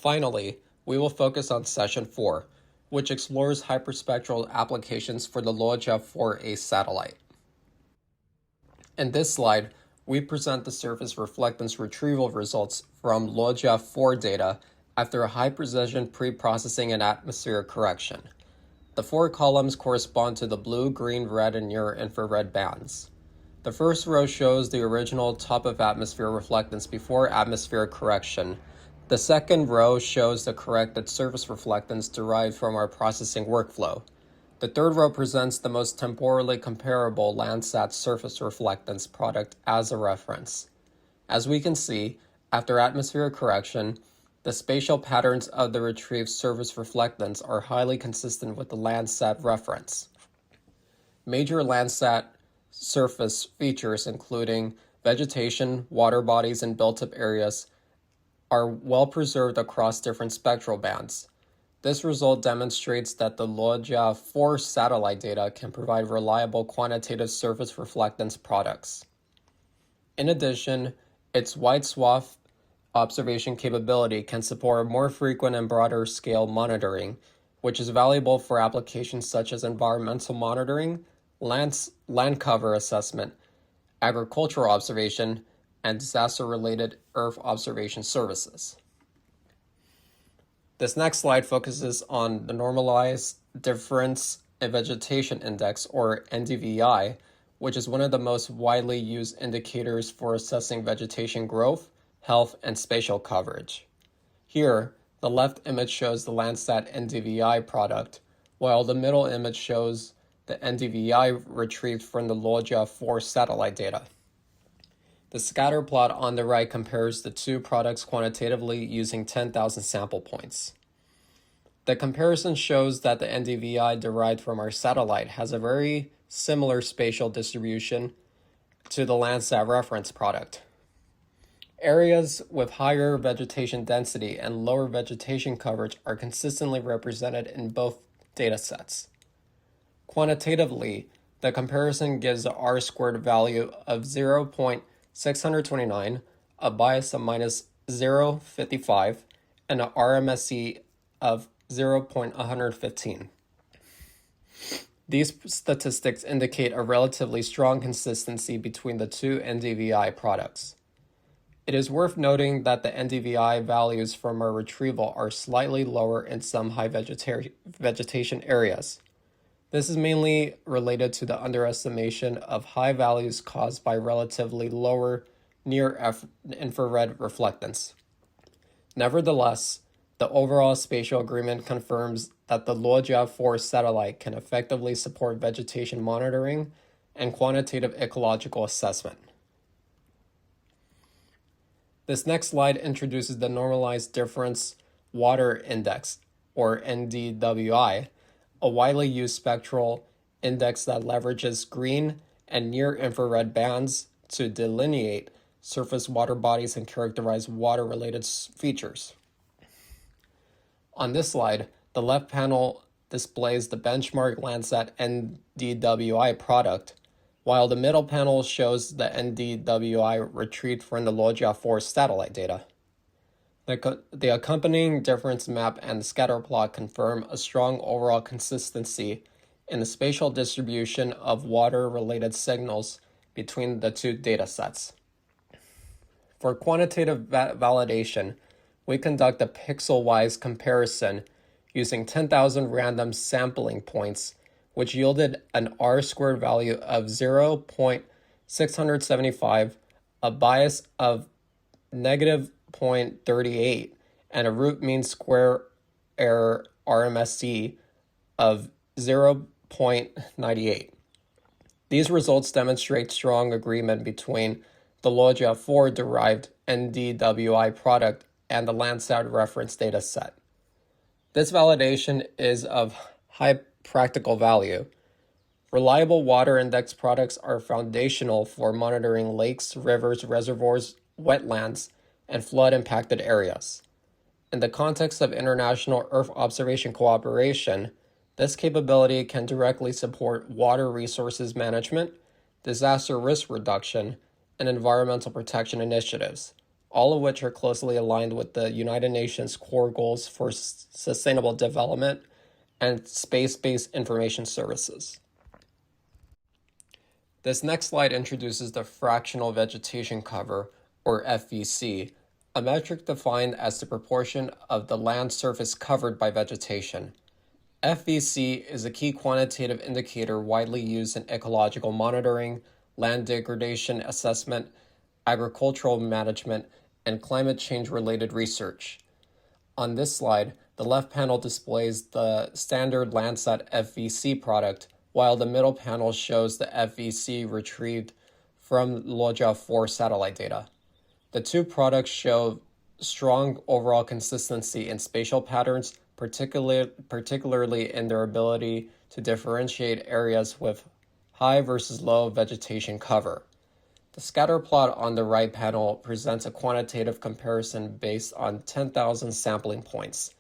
Finally, we will focus on Session 4, which explores hyperspectral applications for the Luojia 4A satellite. In this slide, we present the surface reflectance retrieval results from Luojia 4 data after high-precision pre-processing and atmospheric correction. The 4 columns correspond to the blue, green, red, and near-infrared bands. The first row shows the original top-of-atmosphere reflectance before atmospheric correction. The second row shows the corrected surface reflectance derived from our processing workflow. The third row presents the most temporally comparable Landsat surface reflectance product as a reference. As we can see, after atmospheric correction, the spatial patterns of the retrieved surface reflectance are highly consistent with the Landsat reference. Major Landsat surface features, including vegetation, water bodies, and built-up areas, are well preserved across different spectral bands. This result demonstrates that the Luojia 4 satellite data can provide reliable quantitative surface reflectance products. In addition, its wide swath observation capability can support more frequent and broader scale monitoring, which is valuable for applications such as environmental monitoring, land cover assessment, agricultural observation, and disaster-related Earth observation services. This next slide focuses on the Normalized Difference in Vegetation Index, or NDVI, which is one of the most widely used indicators for assessing vegetation growth, health, and spatial coverage. Here, the left image shows the Landsat NDVI product, while the middle image shows the NDVI retrieved from the Luojia 4 satellite data. The scatter plot on the right compares the two products quantitatively using 10,000 sample points. The comparison shows that the NDVI derived from our satellite has a very similar spatial distribution to the Landsat reference product. Areas with higher vegetation density and lower vegetation coverage are consistently represented in both datasets. Quantitatively, the comparison gives a R-squared value of 0.629, a bias of minus 0.55, and an RMSE of 0.115. These statistics indicate a relatively strong consistency between the two NDVI products. It is worth noting that the NDVI values from our retrieval are slightly lower in some high vegetation areas. This is mainly related to the underestimation of high values caused by relatively lower near-infrared reflectance. Nevertheless, the overall spatial agreement confirms that the Luojia 4 satellite can effectively support vegetation monitoring and quantitative ecological assessment. This next slide introduces the Normalized Difference Water Index, or NDWI, a widely used spectral index that leverages green and near-infrared bands to delineate surface water bodies and characterize water-related features. On this slide, the left panel displays the benchmark Landsat NDWI product, while the middle panel shows the NDWI retrieved from the Luojia 4 satellite data. The accompanying difference map and scatter plot confirm a strong overall consistency in the spatial distribution of water-related signals between the two datasets. For quantitative validation, we conduct a pixel-wise comparison using 10,000 random sampling points, which yielded an R-squared value of 0.675, a bias of negative 0.38, and a root mean square error RMSE of 0.98. These results demonstrate strong agreement between the Luojia 4 derived NDWI product and the Landsat reference data set. This validation is of high practical value. Reliable water index products are foundational for monitoring lakes, rivers, reservoirs, wetlands, and flood-impacted areas. In the context of international Earth observation cooperation, this capability can directly support water resources management, disaster risk reduction, and environmental protection initiatives, all of which are closely aligned with the United Nations core goals for sustainable development and space-based information services. This next slide introduces the fractional vegetation cover, or FVC, a metric defined as the proportion of the land surface covered by vegetation. FVC is a key quantitative indicator widely used in ecological monitoring, land degradation assessment, agricultural management, and climate change-related research. On this slide, the left panel displays the standard Landsat FVC product, while the middle panel shows the FVC retrieved from Luojia 4 satellite data. The two products show strong overall consistency in spatial patterns, particularly in their ability to differentiate areas with high versus low vegetation cover. The scatter plot on the right panel presents a quantitative comparison based on 10,000 sampling points,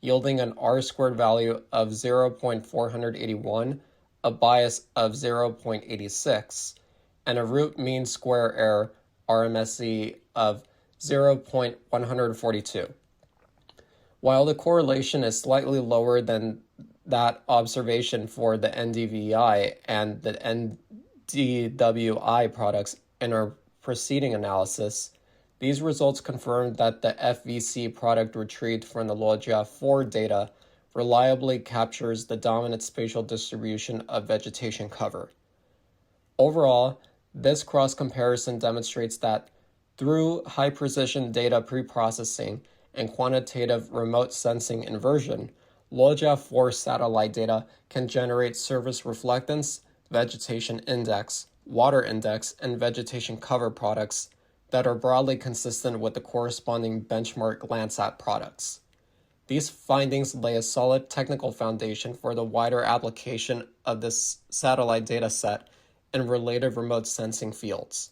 yielding an R-squared value of 0.481, a bias of 0.86, and a root mean square error, RMSE, of 0.142. While the correlation is slightly lower than that observation for the NDVI and the NDWI products in our preceding analysis, these results confirm that the FVC product retrieved from the Luojia 4 data reliably captures the dominant spatial distribution of vegetation cover. Overall, this cross-comparison demonstrates that through high-precision data preprocessing and quantitative remote sensing inversion, Luojia 4 satellite data can generate surface reflectance, vegetation index, water index, and vegetation cover products that are broadly consistent with the corresponding benchmark Landsat products. These findings lay a solid technical foundation for the wider application of this satellite dataset in related remote sensing fields.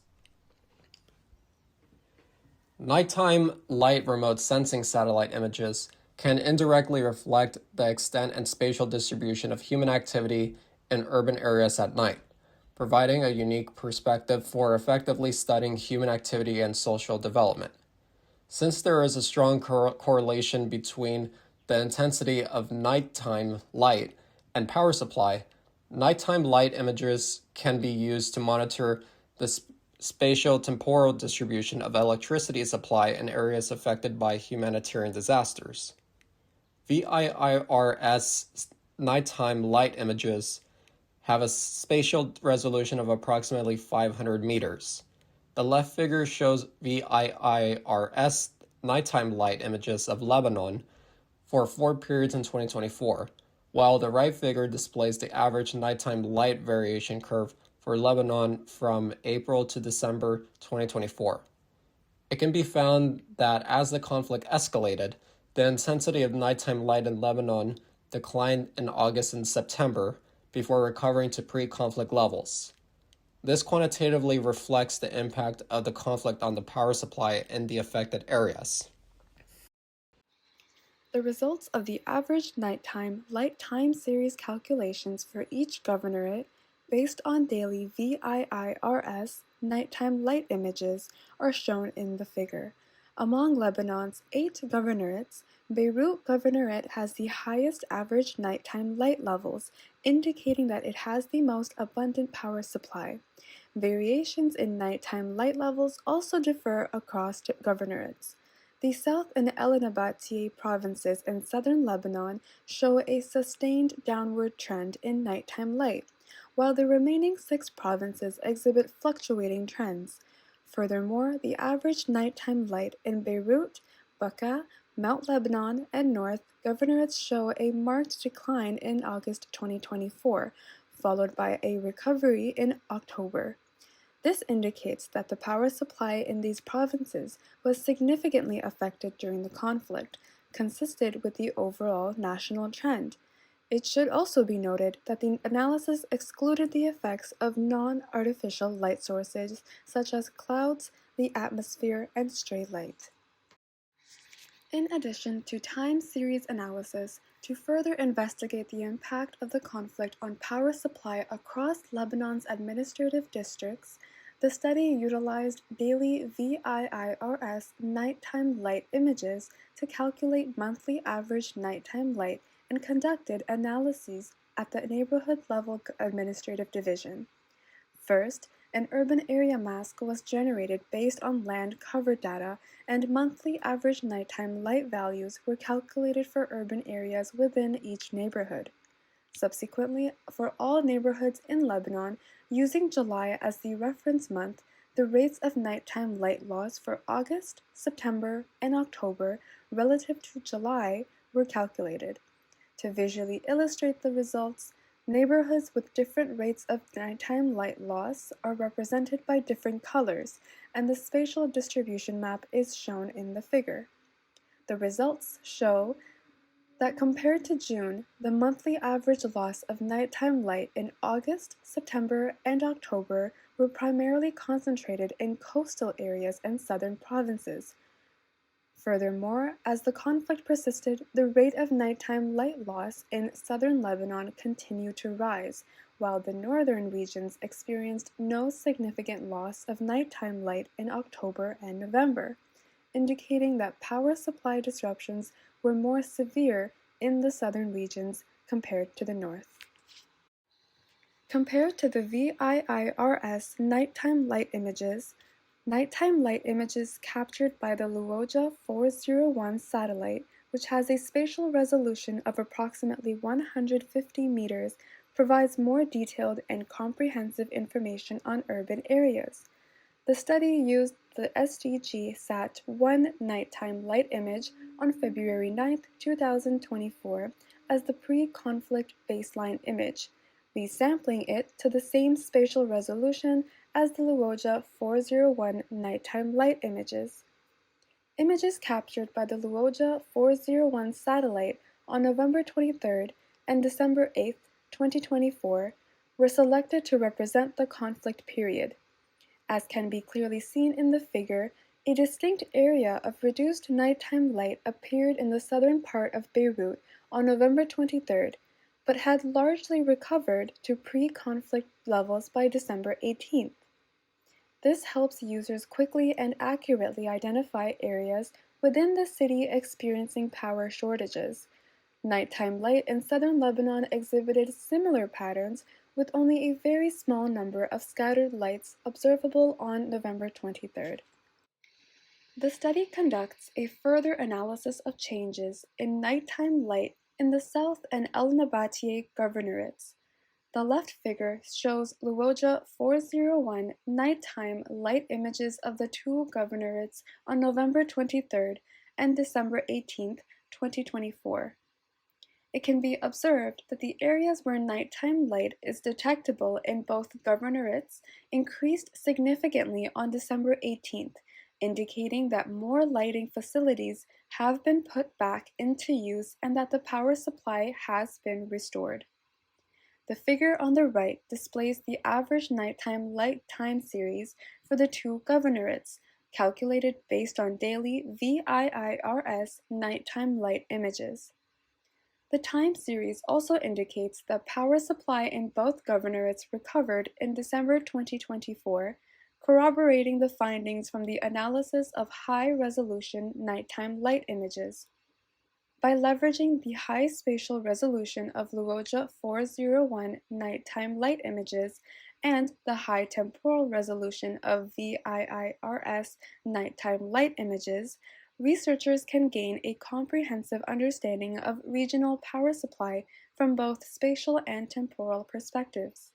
Nighttime light remote sensing satellite images can indirectly reflect the extent and spatial distribution of human activity in urban areas at night, providing a unique perspective for effectively studying human activity and social development. Since there is a strong correlation between the intensity of nighttime light and power supply, nighttime light images can be used to monitor the spatial temporal distribution of electricity supply in areas affected by humanitarian disasters. VIIRS nighttime light images have a spatial resolution of approximately 500 meters. The left figure shows VIIRS nighttime light images of Lebanon for 4 periods in 2024, while the right figure displays the average nighttime light variation curve for Lebanon from April to December 2024. It can be found that as the conflict escalated, the intensity of nighttime light in Lebanon declined in August and September before recovering to pre-conflict levels. This quantitatively reflects the impact of the conflict on the power supply in the affected areas. The results of the average nighttime light time series calculations for each governorate based on daily VIIRS nighttime light images are shown in the figure. Among Lebanon's 8 governorates, Beirut Governorate has the highest average nighttime light levels, indicating that it has the most abundant power supply. Variations in nighttime light levels also differ across governorates. The South and El Anabatie provinces in southern Lebanon show a sustained downward trend in nighttime light, while the remaining 6 provinces exhibit fluctuating trends. Furthermore, the average nighttime light in Beirut, Bekaa, Mount Lebanon, and North governorates show a marked decline in August 2024, followed by a recovery in October. This indicates that the power supply in these provinces was significantly affected during the conflict, consistent with the overall national trend. It should also be noted that the analysis excluded the effects of non-artificial light sources such as clouds, the atmosphere, and stray light. In addition to time series analysis, to further investigate the impact of the conflict on power supply across Lebanon's administrative districts, The study utilized daily VIIRS nighttime light images to calculate monthly average nighttime light and conducted analyses at the neighborhood level administrative division. First, an urban area mask was generated based on land cover data, and monthly average nighttime light values were calculated for urban areas within each neighborhood. Subsequently, for all neighborhoods in Lebanon, using July as the reference month, the rates of nighttime light loss for August, September, and October relative to July were calculated. To visually illustrate the results, neighborhoods with different rates of nighttime light loss are represented by different colors, and the spatial distribution map is shown in the figure. The results show that compared to June, the monthly average loss of nighttime light in August, September, and October were primarily concentrated in coastal areas and southern provinces. Furthermore, as the conflict persisted, the rate of nighttime light loss in southern Lebanon continued to rise, while the northern regions experienced no significant loss of nighttime light in October and November, indicating that power supply disruptions were more severe in the southern regions compared to the north. Compared to the VIIRS nighttime light images captured by the Luojia 401 satellite, which has a spatial resolution of approximately 150 meters, provides more detailed and comprehensive information on urban areas. The study used the SDG-SAT-1 nighttime light image on February 9, 2024 as the pre-conflict baseline image, resampling it to the same spatial resolution as the Luojia 401 nighttime light images. Images captured by the Luojia 401 satellite on November 23 and December 8, 2024 were selected to represent the conflict period. As can be clearly seen in the figure, a distinct area of reduced nighttime light appeared in the southern part of Beirut on November 23, but had largely recovered to pre-conflict levels by December 18. This helps users quickly and accurately identify areas within the city experiencing power shortages. Nighttime light in southern Lebanon exhibited similar patterns, with only a very small number of scattered lights observable on November 23. The study conducts a further analysis of changes in nighttime light in the South and El Nabatieh governorates. The left figure shows Luojia 401 nighttime light images of the two governorates on November 23 and December 18, 2024. It can be observed that the areas where nighttime light is detectable in both governorates increased significantly on December 18th, indicating that more lighting facilities have been put back into use and that the power supply has been restored. The figure on the right displays the average nighttime light time series for the two governorates, calculated based on daily VIIRS nighttime light images. The time series also indicates that power supply in both governorates recovered in December 2024, corroborating the findings from the analysis of high-resolution nighttime light images. By leveraging the high spatial resolution of Luojia 401 nighttime light images and the high temporal resolution of VIIRS nighttime light images, researchers can gain a comprehensive understanding of regional power supply from both spatial and temporal perspectives.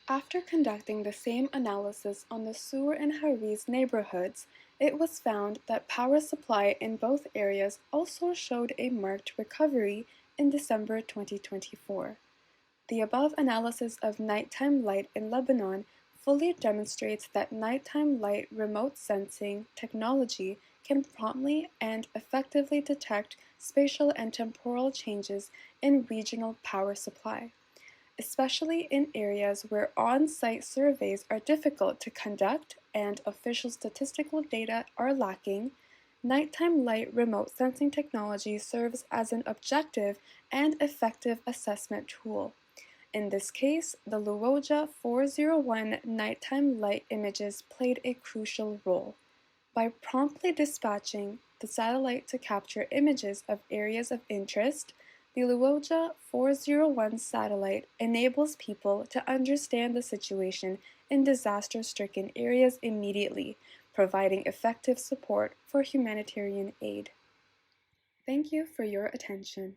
After conducting the same analysis on the Sur and Hariz neighborhoods, it was found that power supply in both areas also showed a marked recovery in December 2024. The above analysis of nighttime light in Lebanon fully demonstrates that nighttime light remote sensing technology can promptly and effectively detect spatial and temporal changes in regional power supply. Especially in areas where on-site surveys are difficult to conduct and official statistical data are lacking, nighttime light remote sensing technology serves as an objective and effective assessment tool. In this case, the Luojia 401 nighttime light images played a crucial role. By promptly dispatching the satellite to capture images of areas of interest, the Luojia 401 satellite enables people to understand the situation in disaster-stricken areas immediately, providing effective support for humanitarian aid. Thank you for your attention.